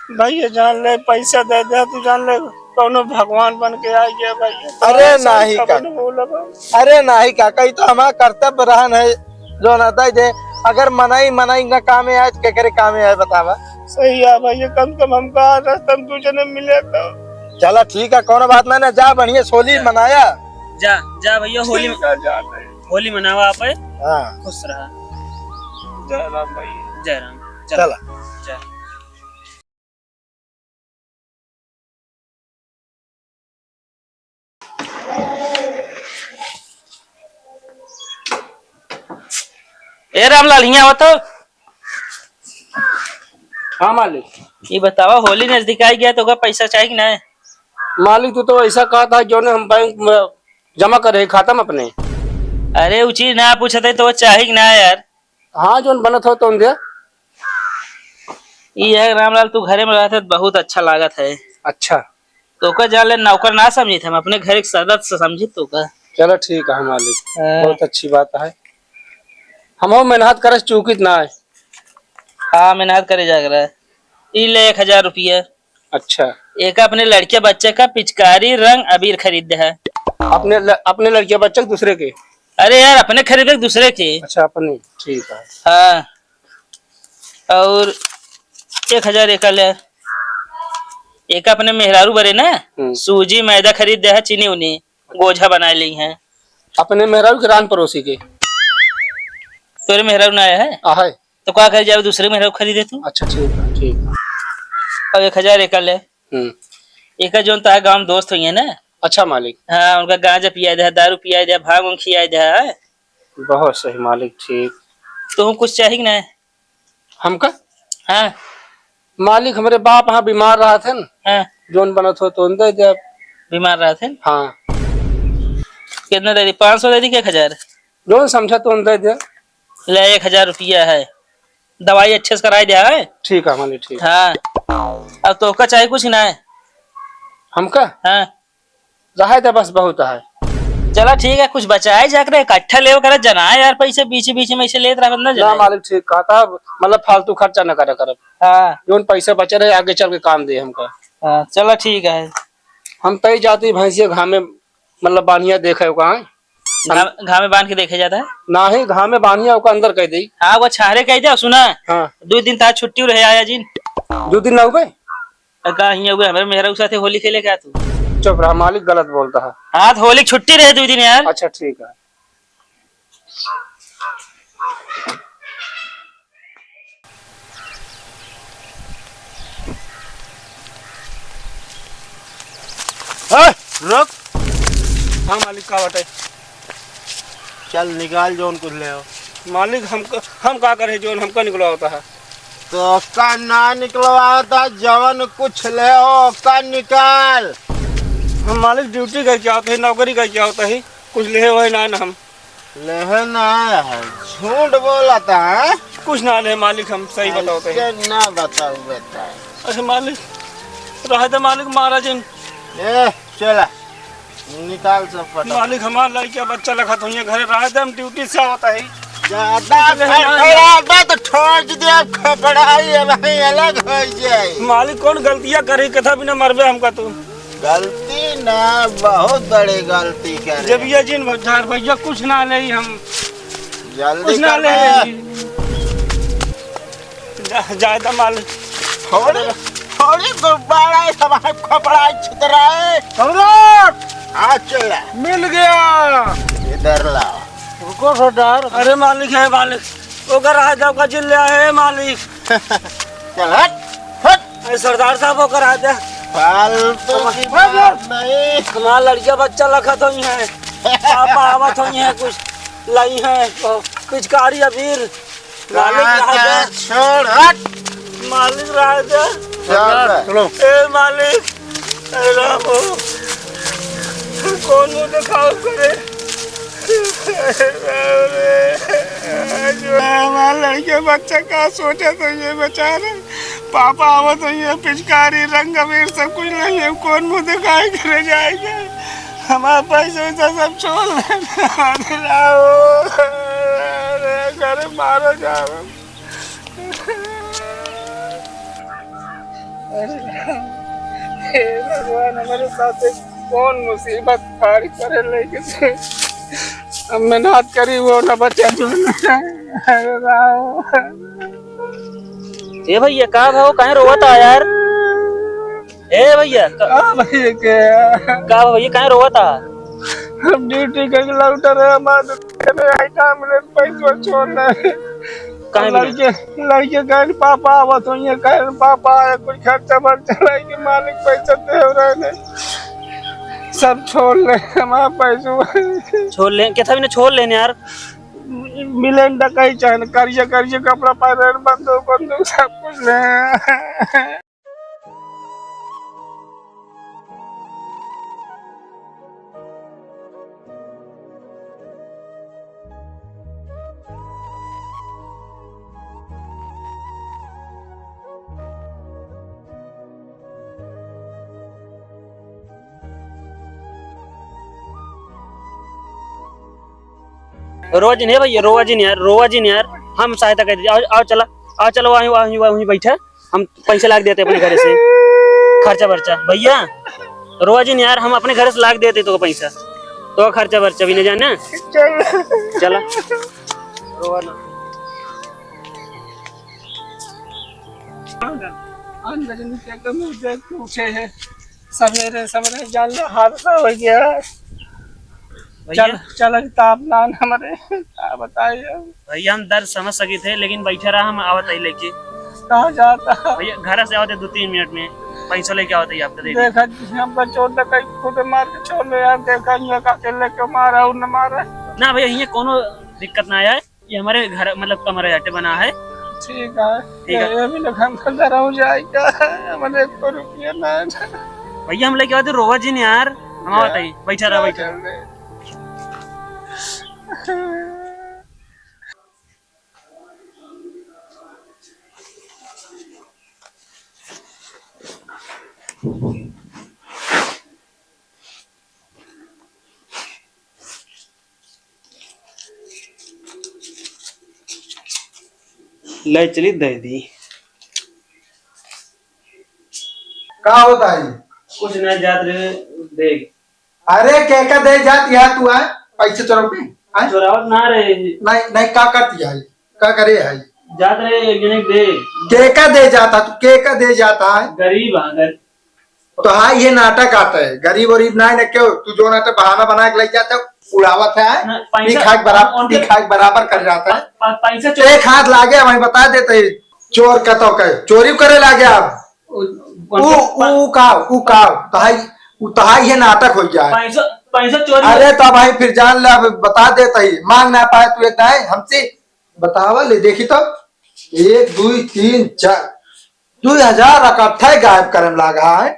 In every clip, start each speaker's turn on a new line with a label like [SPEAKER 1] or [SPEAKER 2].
[SPEAKER 1] भैया जान ले पैसा दे दे तू जान ले कौनो भगवान बन के आ गया भैया।
[SPEAKER 2] अरे नहीं अरे नहीं काका ये तो हमारा कर्तव्य रहन है जो ना दे। अगर मनाई मनाई का काम है के करे काम है बतावा।
[SPEAKER 1] सही है भैया कम से कम हमका रास्ता में तुझे नहीं मिले तो
[SPEAKER 2] चला ठीक है कोनो बात नहीं ना जा बढ़िया सोली मनाया
[SPEAKER 3] जा जा भैया होली मनावा आप।
[SPEAKER 2] हाँ
[SPEAKER 3] खुश रहा।
[SPEAKER 1] जय राम भैया
[SPEAKER 3] जय राम।
[SPEAKER 2] चला
[SPEAKER 3] जय। ए रामलाल यहाँ तो।
[SPEAKER 4] हाँ मालिक
[SPEAKER 3] ये बतावा होली नजदीक आई गया तो का पैसा चाहिए ना।
[SPEAKER 4] मालिक तू तो ऐसा कहा था जो ने हम बैंक में जमा करे खाता में अपने।
[SPEAKER 3] अरे वो चीज ना पूछा था तो वो चाहिए ना यार।
[SPEAKER 4] हाँ जो बनत हो तो दे।
[SPEAKER 3] ये है रामलाल तू घरे में रहते बहुत अच्छा लागत है।
[SPEAKER 4] अच्छा
[SPEAKER 3] तो का जान ले नौकर ना समझी थे हम अपने घर एक सदस्य समझी तो का।
[SPEAKER 4] चलो ठीक है मालिक बहुत अच्छी बात है। हम मेहनत करे चूकित ना है।
[SPEAKER 3] हाँ मेहनत करे जाग रहा है। ये ले 1000 रुपया।
[SPEAKER 4] अच्छा
[SPEAKER 3] एक अपने लड़के बच्चे का पिचकारी रंग अबीर खरीदे है।
[SPEAKER 4] अपने लड़के बच्चे दूसरे के।
[SPEAKER 3] अरे यार अपने खरीदे दूसरे के।
[SPEAKER 4] अच्छा अपने ठीक है।
[SPEAKER 3] हाँ और 1000 एक ले। एक अपने मेहरारू बरे ना सूजी मैदा खरीद दे है चीनी उनी गोझा बना ली है।
[SPEAKER 4] अपने मेहरारू के रान पड़ोसी के।
[SPEAKER 3] तेरे मेहरारू ना आया है
[SPEAKER 4] आहे
[SPEAKER 3] तो क्या कर जाए दूसरे मेहरारू खरीदे तू।
[SPEAKER 4] अच्छा ठीक है ठीक है।
[SPEAKER 3] और 1000 एक ले। एक जो तार गांव दोस्त हुई है ना।
[SPEAKER 4] अच्छा मालिक।
[SPEAKER 3] हाँ उनका गांजा पिया दे दारू पिया दे भांग उंग खिया दे है।
[SPEAKER 4] बहुत सही मालिक ठीक।
[SPEAKER 3] तो कुछ चाहिए ना
[SPEAKER 4] हमका।
[SPEAKER 3] हाँ
[SPEAKER 4] मालिक हमारे बाप यहाँ बीमार रहा थे ना।
[SPEAKER 3] हाँ
[SPEAKER 4] जोन बनत हो तो दे दे।
[SPEAKER 3] बीमार रहा थे।
[SPEAKER 4] हाँ
[SPEAKER 3] कितना दे दी 500 दे दी 1000।
[SPEAKER 4] जोन समझा तो दे दे।
[SPEAKER 3] ले 1000 रुपया है दवाई अच्छे से कराई दिया है।
[SPEAKER 4] ठीक है मालिक ठीक।
[SPEAKER 3] हाँ अब तो का चाहिए कुछ ना है
[SPEAKER 4] हमका।
[SPEAKER 3] हाँ
[SPEAKER 4] रहा था बस बहुत है।
[SPEAKER 3] चला ठीक है कुछ बचाए जाकर इकट्ठा ले कर जना यार पैसे बीच बीच में ऐसे लेते रहा बंदा
[SPEAKER 4] ना मालिक ठीक कहा था मतलब फालतू खर्चा न करे कर।
[SPEAKER 3] हाँ
[SPEAKER 4] जोन पैसे बचे रहे आगे चल के काम दे हमका।
[SPEAKER 3] हाँ चला ठीक है।
[SPEAKER 4] हम तय जाती भैंसिया घाम में मतलब बानिया देखे कहा
[SPEAKER 3] घाव में बांध के देखे जाता है
[SPEAKER 4] ना ही घाम में बानिया अंदर कह दी।
[SPEAKER 3] हाँ वो छारे कह दिया सुना।
[SPEAKER 4] हाँ
[SPEAKER 3] 2 दिन था छुट्टी रहे आया जी
[SPEAKER 4] 2 दिन ना हो गए।
[SPEAKER 3] हमारे मेहरा साथ होली खेले क्या तू।
[SPEAKER 4] चुप रहा मालिक गलत बोलता है।
[SPEAKER 3] हाँ तो होली छुट्टी रहे 2 दिन यार।
[SPEAKER 4] अच्छा ठीक है।
[SPEAKER 2] रुक।
[SPEAKER 4] हाँ मालिक का बटे
[SPEAKER 2] चल निकाल जोन कुछ ले आओ।
[SPEAKER 4] मालिक हम का करे जोन हमका निकला होता है।
[SPEAKER 2] तो का ना निकलवा था जवन कुछ ले आओ का निकाल।
[SPEAKER 4] हम मालिक ड्यूटी का क्या होता है नौकरी का क्या होता है कुछ ले हुए ना हम
[SPEAKER 2] ले ना है झूठ बोला था है?
[SPEAKER 4] कुछ ना ले मालिक हम सही बताते हैं।
[SPEAKER 2] ना बताओ बेटा।
[SPEAKER 4] अच्छा मालिक रहा था मालिक महाराज
[SPEAKER 2] चला निकाल सब फटा।
[SPEAKER 4] मालिक हमारा लड़का बच्चा लखा तो घर रहा था हम ड्यूटी से होता है
[SPEAKER 2] ज्यादा तो ठोक दे खपड़ाई भाई अलग हो जाए।
[SPEAKER 4] मालिक कौन गलतियां करे कथा बिना मरबे हमका तू।
[SPEAKER 2] गलती ना बहुत बड़ी गलती करे।
[SPEAKER 4] जब ये जिन भैया कुछ ना ले हम
[SPEAKER 2] जल्दी
[SPEAKER 4] कुछ ना ले ज्यादा मालिक
[SPEAKER 2] थोड़ी गुब्बारा हमारे खपड़ाई छितराए चला
[SPEAKER 4] मिल गया।
[SPEAKER 2] इधर लाओ।
[SPEAKER 4] रुको सरदार। अरे मालिक है मालिक वो कर रहा जब का जिला है मालिक।
[SPEAKER 2] चल हट
[SPEAKER 4] सरदार साहब वो कर रहा
[SPEAKER 2] फालतू की बात नहीं।
[SPEAKER 4] हमारा लड़का बच्चा लखा तो ही है पापा आवत हुई है कुछ लाई है पिचकारी अबीर मालिक
[SPEAKER 2] छोड़ हट
[SPEAKER 4] मालिक राजा
[SPEAKER 2] चलो
[SPEAKER 4] ए मालिक रामो कौन मुँह दिखाओ करे हमारा लड़के बच्चा का सोचा तो ये बेचारे पापा आवत तो ये पिचकारी रंग अबीर सब कुछ नहीं है कौन मुँह दिखाए करे जाएगा हमारा पैसा वैसा सब छोड़ घर मारो जाओ। हे भगवान हमारे साथ एक कौन मुसीबत पारी करे लेके से अब मेहनत करी वो न बचा जो अरे राम।
[SPEAKER 3] ए भैया का भाव काहे रोवत आ यार? ए भैया
[SPEAKER 4] भैया क्या
[SPEAKER 3] का भैया काहे रोवत आ?
[SPEAKER 4] हम ड्यूटी करके लौटर है हमारे आई काम मिले पैसा छोड़ना
[SPEAKER 3] काहे मिले?
[SPEAKER 4] लड़के कहे पापा आवत हो ये कहे पापा आए कुछ खर्चा वर्चा के मालिक पैसा दे रहे ने सब छोड़ ले हमारा पैसा
[SPEAKER 3] छोड़ ले क्या था भी ना छोड़ लेने यार।
[SPEAKER 4] मिलन तक कहीं चाहे करिए करिए कपड़ा पहन बंदूक बंदूक सब कुछ ले।
[SPEAKER 3] रोवा जी नहीं भैया, रोवा जी नहीं यार, रोवा जी नहीं यार, हम सहायता कर दीजिए। आओ चला, आओ चलो वहीं बैठा, हम पैसे लाग देते अपने घर से खर्चा वर्चा। भैया रोवा जी नहीं यार, हम अपने घर से लाग देते तो पैसा तो खर्चा वर्चा भी नहीं जाना। चला रोवा ना।
[SPEAKER 4] सवेरे सवेरे जान हादसा हो गया। चल चल तापमान हमारे बताइए
[SPEAKER 3] भैया हम दर्द समझ सके थे लेकिन बैठे रहा, हम आवत ही लेके।
[SPEAKER 4] कहाँ जाता
[SPEAKER 3] भैया घर से आवते 2-3 मिनट में पैसा लेके आवत ही आपका दे दे।
[SPEAKER 4] देखा हमका चोट कहीं खुद मार के छोड़ ले यार, देखा ये का लेके मारा और न मारा
[SPEAKER 3] ना भैया, ये कोनो दिक्कत ना आया, ये हमारे घर मतलब कमरे हटे बना है।
[SPEAKER 4] ठीक है ये भी लोग हमको डरा हो जाएगा हमारे को रुपया ना
[SPEAKER 3] भैया हम लेके आते रोवा जी ने यार, हम आवत ही बैठा रहा बैठा। ले चली दे दी।
[SPEAKER 2] का होता है?
[SPEAKER 3] कुछ ना जात रे देख।
[SPEAKER 2] अरे क्या का दे जात यहाँ तू है पैसे चोरोगे?
[SPEAKER 3] चोरावत ना रे,
[SPEAKER 2] नहीं नहीं का करती है, का करे है?
[SPEAKER 3] जात रे जने दे।
[SPEAKER 2] के का दे जाता तू, के का दे जाता है?
[SPEAKER 3] गरीब अगर
[SPEAKER 2] तो हाँ ये नाटक आता है, गरीब वरीब ना है क्यों तू जो नाटक बहाना बना के ले जाता है उड़ावत है, दिखाई बराबर कर जाता है।
[SPEAKER 3] पैसा
[SPEAKER 2] एक हाथ लागे वही बता देते चोर का तो कहे चोरी करे लागे आप ये नाटक हो गया है।
[SPEAKER 3] पैसा चोरी।
[SPEAKER 2] अरे तो भाई फिर जान ले, अब बता देता ही मांग ना पाए तू एक हमसे बतावा ले देखी तो 1 2 3 4 2000 इकट्ठा गायब करने लगा है।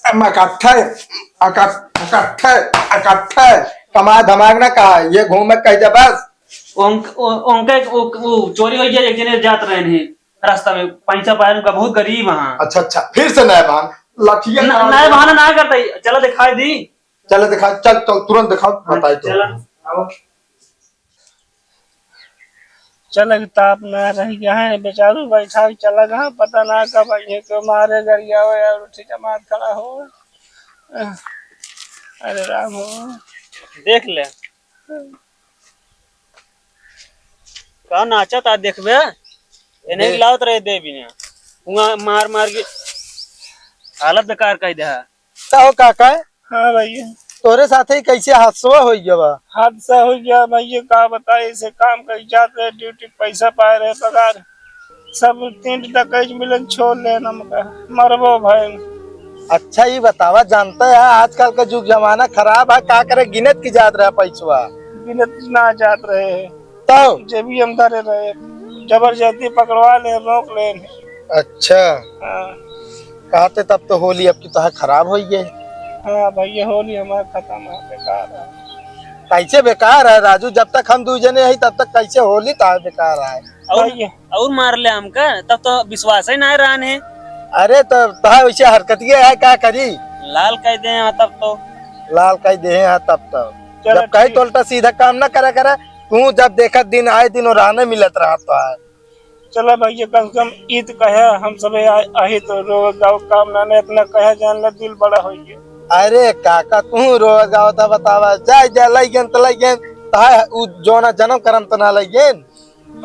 [SPEAKER 2] इकट्ठा कमा धमाग ना कहा ये घूमे कह बस
[SPEAKER 3] चोरी हो गया। एक जने जात रहे हैं रास्ता में, पैसा पाया उनका बहुत गरीब वहाँ।
[SPEAKER 2] अच्छा फिर से नया बहान लठिया
[SPEAKER 3] नया बहाना ना करता, चलो दिखाई दी,
[SPEAKER 2] चलो दिखा, चल तुरंत दिखाओ बताए तो।
[SPEAKER 4] चल ताप ना रह गया है बेचारू बैठा चला गया, पता ना कब ये को मारे गरिया हो या उठी जमात खड़ा हो। अरे राम हो
[SPEAKER 3] देख ले का नाचा था देखबे, इन्हें लावत रहे दे बिना उंगा मार मार के हालत बेकार कर दे।
[SPEAKER 2] हो काका?
[SPEAKER 4] हाँ भैया
[SPEAKER 2] तोरे साथ ही कैसे हादसा हो गया?
[SPEAKER 4] हादसा हो गया भैया का बताए, इसे काम कर जाते ड्यूटी पैसा पाए रहे पगार सब 3 टका मिलन छोड़ लेना मरबो भाई।
[SPEAKER 2] अच्छा ये बतावा, जानता है आजकल का युग जमाना खराब है, का करे गिनत की जात रहा पैसा
[SPEAKER 4] गिनत ना जात रहे
[SPEAKER 2] तो
[SPEAKER 4] जब भी हम धरे रहे जबरदस्ती पकड़वा ले रोक ले।
[SPEAKER 2] अच्छा कहते तब तो होली अब की तो खराब हो गई।
[SPEAKER 4] हाँ भैया होली हमारा खत्म है, बेकार है।
[SPEAKER 2] कैसे बेकार है राजू? जब तक हम 2 जने है तब तक कैसे होली तो बेकार है।
[SPEAKER 3] और मार ले हमका तब तो विश्वास ही ना रहन है।
[SPEAKER 2] अरे तो वैसे हरकतिये है क्या करी?
[SPEAKER 3] लाल कह दे तब तो
[SPEAKER 2] लाल कह दे तब तो जब कहीं तो उल्टा सीधा काम ना करे तू जब देखा दिन आए दिन और आने मिलत रहा तो है।
[SPEAKER 1] चला भैया कम से कम ईद कहे हम सब आही तो रोज गाँव काम नाने इतना कहे जान ला दिल बड़ा हो गया।
[SPEAKER 2] अरे काका तू रोज गाँव था बतावा जाए जा लइगन त लइगन ताहे उ जोना जन्म करम त ना लइगन।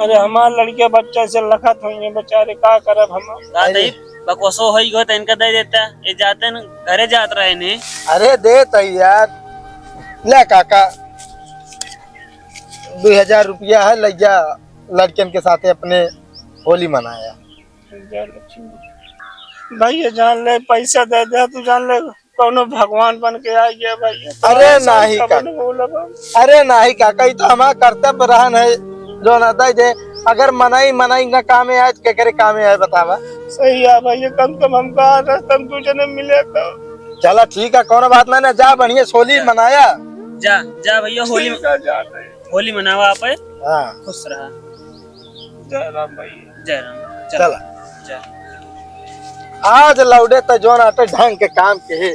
[SPEAKER 1] अरे हमार लड़के बच्चे से लखत हुई बेचारे का करब हम।
[SPEAKER 3] दादा बकवासो होई गो त इनका दे देता ये जाते न घरे जात रहे ने।
[SPEAKER 2] अरे दे तई यार ले काका 2000 रुपया है ले जा लड़कन के साथ अपने होली मनाया।
[SPEAKER 1] भैया जान ले पैसा दे दे तू जान ले कौनो भगवान बन के आ गया भैया।
[SPEAKER 2] अरे नहीं अरे नहीं काका ये तो हमारा कर्तव्य रहन है जो ना दे अगर मनाई मनाई का काम है आज के करे काम है बतावा।
[SPEAKER 1] सही है भैया कम से कम हमका रास्ता में तुझे नहीं मिले तो
[SPEAKER 2] चला ठीक है कोनो बात ना जा बढ़िया होली मनाया।
[SPEAKER 3] जा जा भैया होली मनावा आप।
[SPEAKER 2] हाँ
[SPEAKER 3] खुश रहा।
[SPEAKER 1] जय राम भैया
[SPEAKER 3] जय राम।
[SPEAKER 2] चला
[SPEAKER 3] जा
[SPEAKER 2] आज लौटे तो जो ना ढंग के काम के है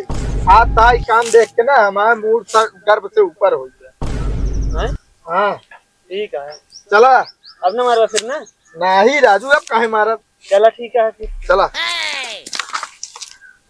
[SPEAKER 2] आज ताई काम देख के ना हमारा मूड गर्व से ऊपर हो गया। हाँ
[SPEAKER 3] ठीक है
[SPEAKER 2] चला
[SPEAKER 3] अब ना मारवा फिर ना।
[SPEAKER 2] नहीं राजू अब काहे मारा।
[SPEAKER 3] चला ठीक है फिर
[SPEAKER 2] चला।